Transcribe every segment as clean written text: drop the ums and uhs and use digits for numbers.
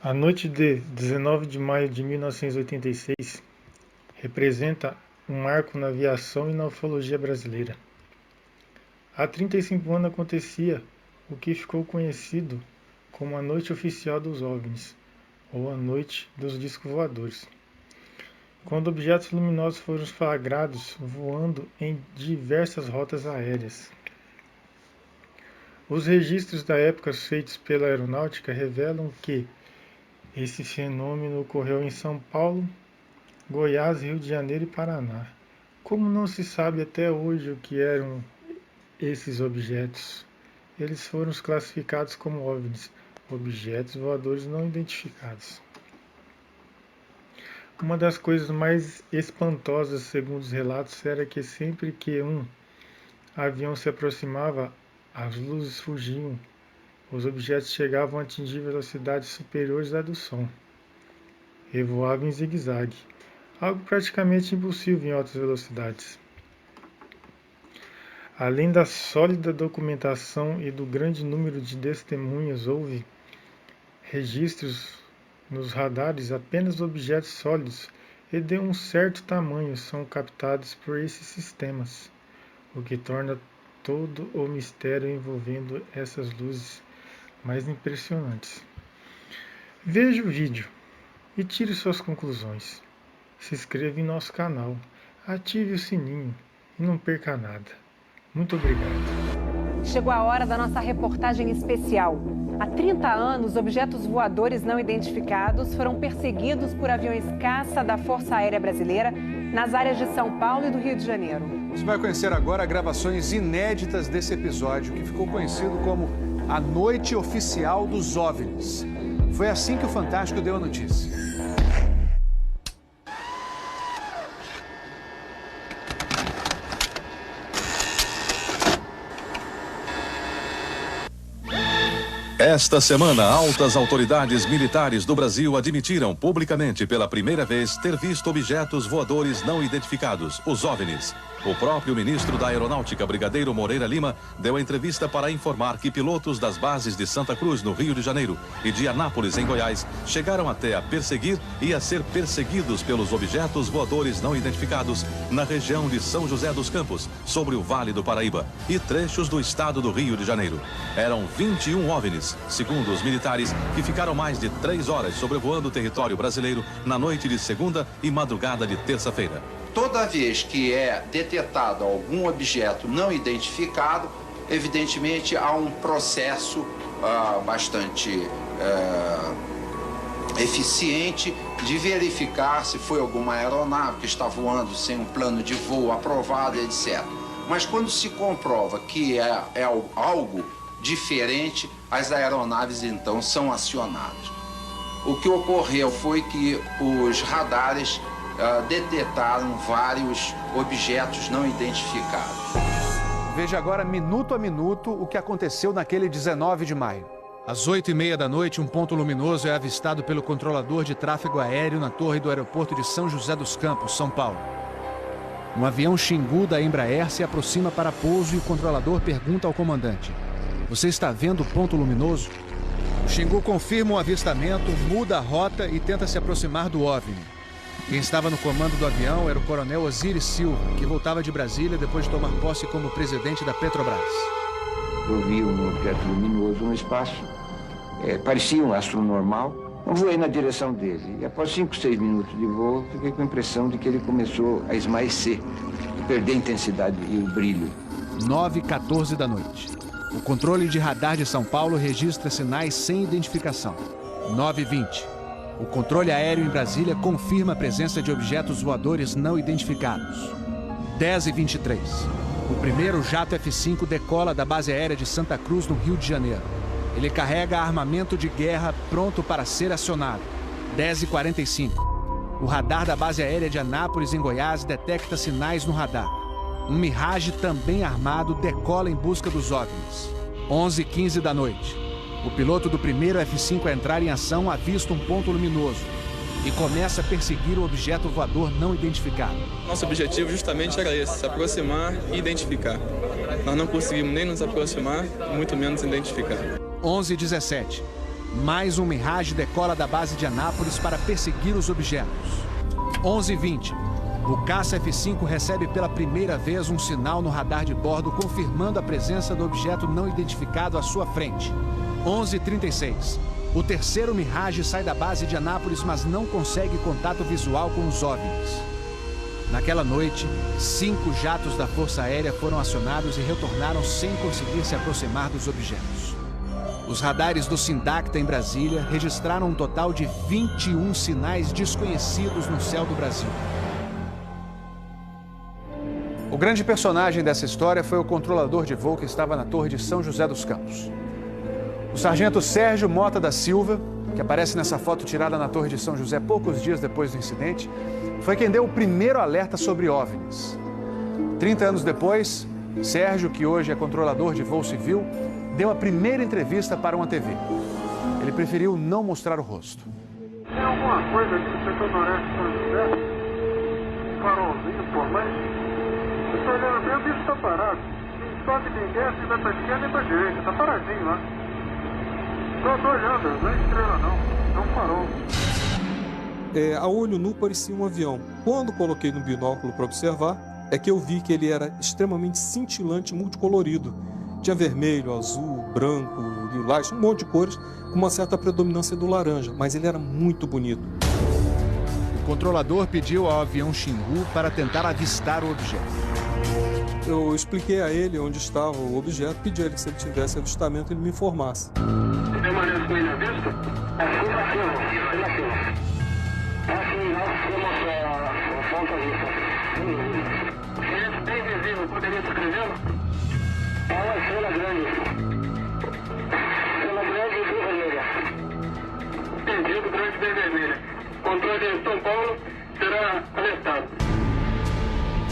A noite de 19 de maio de 1986 representa um marco na aviação e na ufologia brasileira. Há 35 anos acontecia o que ficou conhecido como a Noite Oficial dos OVNIs, ou a Noite dos Discos Voadores, quando objetos luminosos foram flagrados voando em diversas rotas aéreas. Os registros da época feitos pela aeronáutica revelam que esse fenômeno ocorreu em São Paulo, Goiás, Rio de Janeiro e Paraná. Como não se sabe até hoje o que eram esses objetos, eles foram classificados como OVNIs, objetos voadores não identificados. Uma das coisas mais espantosas, segundo os relatos, era que sempre que um avião se aproximava, as luzes fugiam. Os objetos chegavam a atingir velocidades superiores à do som. Revoavam em zigue-zague, algo praticamente impossível em altas velocidades. Além da sólida documentação e do grande número de testemunhas, houve registros nos radares apenas objetos sólidos e de um certo tamanho são captados por esses sistemas, o que torna todo o mistério envolvendo essas luzes mais impressionantes. Veja o vídeo e tire suas conclusões. Se inscreva em nosso canal, ative o sininho e não perca nada. Muito obrigado. Chegou a hora da nossa reportagem especial. Há 30 anos, objetos voadores não identificados foram perseguidos por aviões caça da Força Aérea Brasileira nas áreas de São Paulo e do Rio de Janeiro. Você vai conhecer agora gravações inéditas desse episódio, que ficou conhecido como a Noite Oficial dos OVNIs. Foi assim que o Fantástico deu a notícia. Esta semana, altas autoridades militares do Brasil admitiram publicamente pela primeira vez ter visto objetos voadores não identificados, os OVNIs. O próprio ministro da Aeronáutica, Brigadeiro Moreira Lima, deu a entrevista para informar que pilotos das bases de Santa Cruz, no Rio de Janeiro, e de Anápolis, em Goiás, chegaram até a perseguir e a ser perseguidos pelos objetos voadores não identificados na região de São José dos Campos, sobre o Vale do Paraíba, e trechos do estado do Rio de Janeiro. Eram 21 OVNIs, segundo os militares, que ficaram mais de 3 horas sobrevoando o território brasileiro na noite de segunda e madrugada de terça-feira. Toda vez que é detectado algum objeto não identificado, evidentemente há um processo bastante eficiente de verificar se foi alguma aeronave que está voando sem um plano de voo aprovado, etc. Mas quando se comprova que é algo diferente, as aeronaves então são acionadas. O que ocorreu foi que os radares detectaram vários objetos não identificados. Veja agora, minuto a minuto, o que aconteceu naquele 19 de maio. Às 8h30 da noite, um ponto luminoso é avistado pelo controlador de tráfego aéreo na torre do aeroporto de São José dos Campos, São Paulo. Um avião Xingu da Embraer se aproxima para pouso e o controlador pergunta ao comandante: "Você está vendo o ponto luminoso?" O Xingu confirma o avistamento, muda a rota e tenta se aproximar do OVNI. Quem estava no comando do avião era o coronel Osiris Silva, que voltava de Brasília depois de tomar posse como presidente da Petrobras. Eu vi um objeto luminoso no espaço, parecia um astro normal. Eu voei na direção dele e após 5, 6 minutos de voo, fiquei com a impressão de que ele começou a esmaecer, a perder a intensidade e o brilho. 9h14 da noite. O controle de radar de São Paulo registra sinais sem identificação. 9h20. O controle aéreo em Brasília confirma a presença de objetos voadores não identificados. 10h23. O primeiro jato F-5 decola da base aérea de Santa Cruz, no Rio de Janeiro. Ele carrega armamento de guerra pronto para ser acionado. 10h45. O radar da base aérea de Anápolis, em Goiás, detecta sinais no radar. Um Mirage também armado decola em busca dos OVNIs. 11h15 da noite. O piloto do primeiro F-5 a entrar em ação avista um ponto luminoso e começa a perseguir o objeto voador não identificado. Nosso objetivo justamente era esse, se aproximar e identificar. Nós não conseguimos nem nos aproximar, muito menos identificar. 11h17. Mais um Mirage decola da base de Anápolis para perseguir os objetos. 11h20. O caça F-5 recebe pela primeira vez um sinal no radar de bordo confirmando a presença do objeto não identificado à sua frente. 11h36. O terceiro Mirage sai da base de Anápolis, mas não consegue contato visual com os OVNIs. Naquela noite, 5 jatos da Força Aérea foram acionados e retornaram sem conseguir se aproximar dos objetos. Os radares do Sindacta em Brasília registraram um total de 21 sinais desconhecidos no céu do Brasil. O grande personagem dessa história foi o controlador de voo que estava na Torre de São José dos Campos. O sargento Sérgio Mota da Silva, que aparece nessa foto tirada na Torre de São José poucos dias depois do incidente, foi quem deu o primeiro alerta sobre OVNIs. 30 anos depois, Sérgio, que hoje é controlador de voo civil, deu a primeira entrevista para uma TV. Ele preferiu não mostrar o rosto. Tem alguma coisa aqui no setor noreste de São José? Um farolzinho por lá? Eu estou olhando bem, o bicho está parado. Nem sobe, nem desce, vai para a esquerda nem para a direita. Está paradinho lá. Estou olhando, não é estrela não. É um farol. A olho nu parecia um avião. Quando coloquei no binóculo para observar, é que eu vi que ele era extremamente cintilante, multicolorido. Tinha vermelho, azul, branco, lilás, um monte de cores, com uma certa predominância do laranja, mas ele era muito bonito. O controlador pediu ao avião Xingu para tentar avistar o objeto. Eu expliquei a ele onde estava o objeto, pedi a ele que se ele tivesse avistamento, ele me informasse. Você permanece com ele à vista? Assim na cima, na cima. Assim, nós temos a ponta vista. Se é bem visível, poderia descrevê-lo? É uma estrela grande. Estrela grande e vermelha. Entendido, grande e vermelha. Controle de São Paulo será alertado.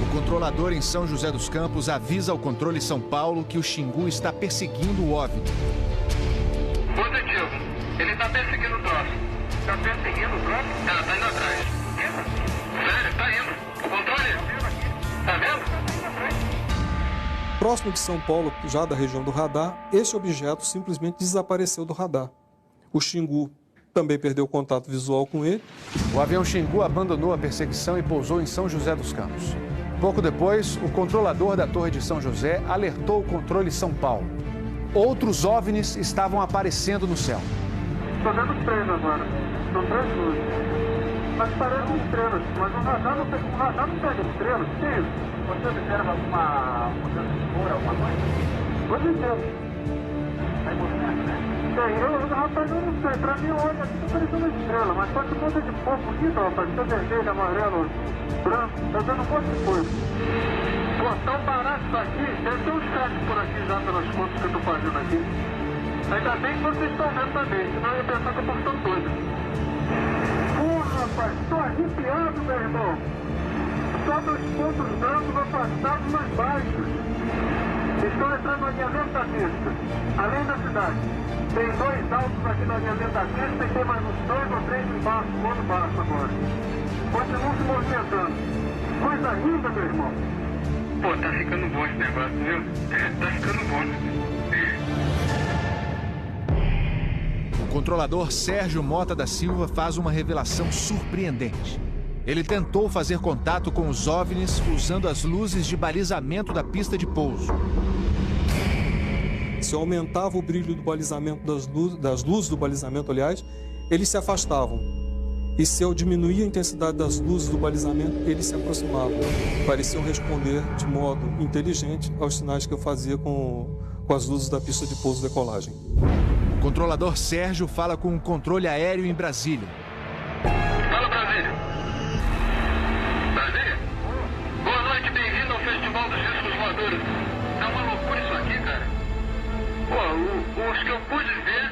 O controlador em São José dos Campos avisa ao controle São Paulo que o Xingu está perseguindo o OVNI. Positivo. Ele está perseguindo o troço. Está perseguindo o troço? Tá indo atrás. Sério, tá indo. O controle? Tá vendo? Próximo de São Paulo, já da região do radar, esse objeto simplesmente desapareceu do radar. O Xingu também perdeu contato visual com ele. O avião Xingu abandonou a perseguição e pousou em São José dos Campos. Pouco depois, o controlador da Torre de São José alertou o controle São Paulo. Outros OVNIs estavam aparecendo no céu. Estou vendo 3 agora. São 3 luzes. Mas parecem estrelas. Mas o radar não pega estrelas. O que é isso? Você observa alguma mudança de cor, alguma coisa? Pode ser. Tem movimento, né? Tem. Rapaz, eu não sei. Pra mim, olha, aqui tá parecendo uma estrela. Mas só que muda de cor bonita, rapaz. Tá vermelho, amarelo, azul, branco. Tá dando um monte de coisa. Pô, tão barato isso aqui. Deve ter um chat por aqui já pelas contas que eu tô fazendo aqui. Ainda bem que vocês estão vendo também. Senão eu ia pensar que eu tô ficando doido. Rapaz, tô arrepiado, meu irmão. Só 2 pontos brancos afastados mais baixos. Estão entrando no alinhamento da pista, além da cidade. Tem 2 altos aqui no alinhamento da pista e tem mais uns 2 ou 3 embaixo, do outro baixo agora. Continuam se movimentando. Coisa linda, meu irmão. Pô, tá ficando bom esse negócio, viu? Tá ficando bom. O controlador Sérgio Mota da Silva faz uma revelação surpreendente. Ele tentou fazer contato com os OVNIs usando as luzes de balizamento da pista de pouso. Se eu aumentava o brilho do balizamento das luzes do balizamento, aliás, eles se afastavam. E se eu diminuía a intensidade das luzes do balizamento, eles se aproximavam. Pareciam responder de modo inteligente aos sinais que eu fazia com as luzes da pista de pouso e decolagem. O controlador Sérgio fala com o controle aéreo em Brasília. Fala, Brasília. Brasília? Boa noite, bem-vindo ao Festival dos Discos Voadores. É uma loucura isso aqui, cara. Pô, os que eu pude ver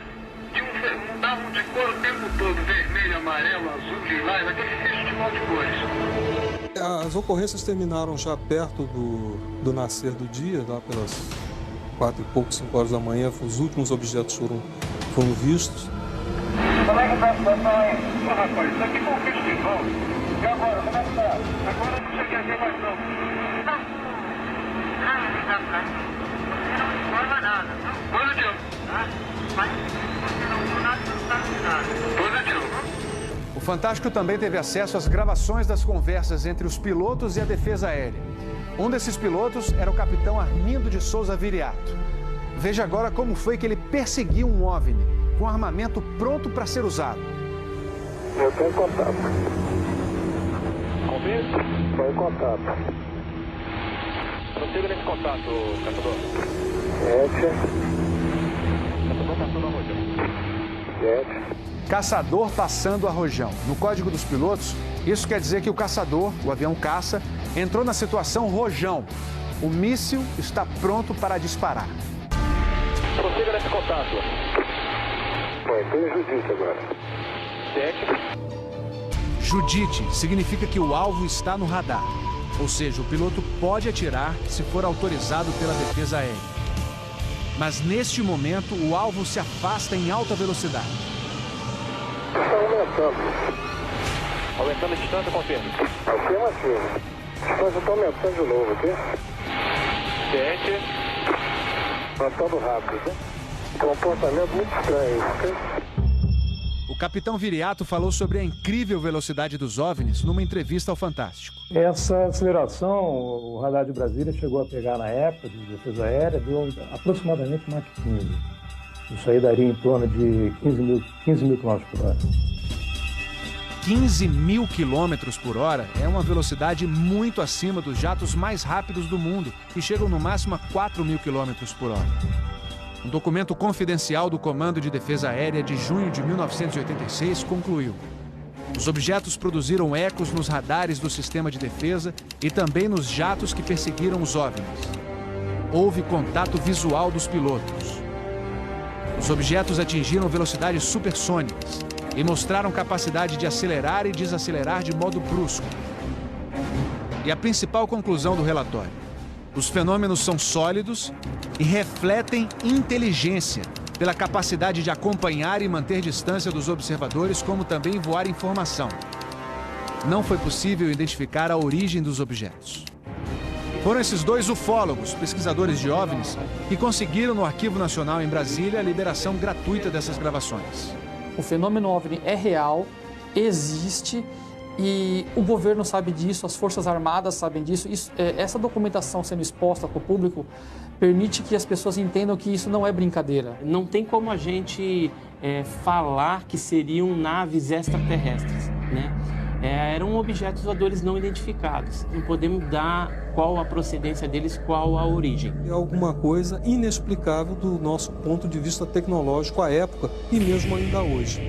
mudavam de cor o tempo todo. Vermelho, amarelo, azul, lilás, aquele festival de cores. As ocorrências terminaram já perto do nascer do dia, lá pelas 4 e pouco, 5 horas da manhã. Os últimos objetos foram vistos. Como é que tá a situação aí? Pô, rapaz, isso aqui foi um festival. E agora, como é que tá? Agora não sei o que é mais não. Forma nada. Positivo. Tá? Mas você não viu nada, não sabe de nada. Positivo. O Fantástico também teve acesso às gravações das conversas entre os pilotos e a defesa aérea. Um desses pilotos era o capitão Armindo de Souza Viriato. Veja agora como foi que ele perseguiu um OVNI com armamento pronto para ser usado. Eu tenho contato. Convite? Foi contato. Prossiga nesse contato, caçador. 7. Caçador passando a Rojão. 7. Caçador passando a Rojão. No código dos pilotos, isso quer dizer que o caçador, o avião caça, entrou na situação Rojão. O míssil está pronto para disparar. Prossiga nesse contato. Foi, tem Judite agora. 7. Judite significa que o alvo está no radar. Ou seja, o piloto pode atirar se for autorizado pela defesa aérea. Mas neste momento, o alvo se afasta em alta velocidade. Está aumentando. Aumentando a distância, confirma. Afirmativo. A distância está aumentando de novo, ok? 7. Aumentando rápido, né? Comportamento muito estranho, ok? O capitão Viriato falou sobre a incrível velocidade dos OVNIs numa entrevista ao Fantástico. Essa aceleração, o radar de Brasília chegou a pegar na época de defesa aérea, deu aproximadamente Mach 15. Isso aí daria em torno de 15 mil km por hora. 15 mil quilômetros por hora é uma velocidade muito acima dos jatos mais rápidos do mundo, que chegam no máximo a 4 mil quilômetros por hora. Um documento confidencial do Comando de Defesa Aérea de junho de 1986 concluiu: os objetos produziram ecos nos radares do sistema de defesa e também nos jatos que perseguiram os OVNIs. Houve contato visual dos pilotos. Os objetos atingiram velocidades supersônicas e mostraram capacidade de acelerar e desacelerar de modo brusco. E a principal conclusão do relatório: os fenômenos são sólidos e refletem inteligência, pela capacidade de acompanhar e manter distância dos observadores, como também voar informação. Não foi possível identificar a origem dos objetos. Foram esses dois ufólogos, pesquisadores de OVNIs, que conseguiram no Arquivo Nacional em Brasília a liberação gratuita dessas gravações. O fenômeno OVNI é real, existe, e o governo sabe disso, as Forças Armadas sabem disso. Essa documentação sendo exposta para o público permite que as pessoas entendam que isso não é brincadeira. Não tem como a gente falar que seriam naves extraterrestres, né? Eram objetos voadores não identificados. Não podemos dar qual a procedência deles, qual a origem. É alguma coisa inexplicável do nosso ponto de vista tecnológico à época e mesmo ainda hoje.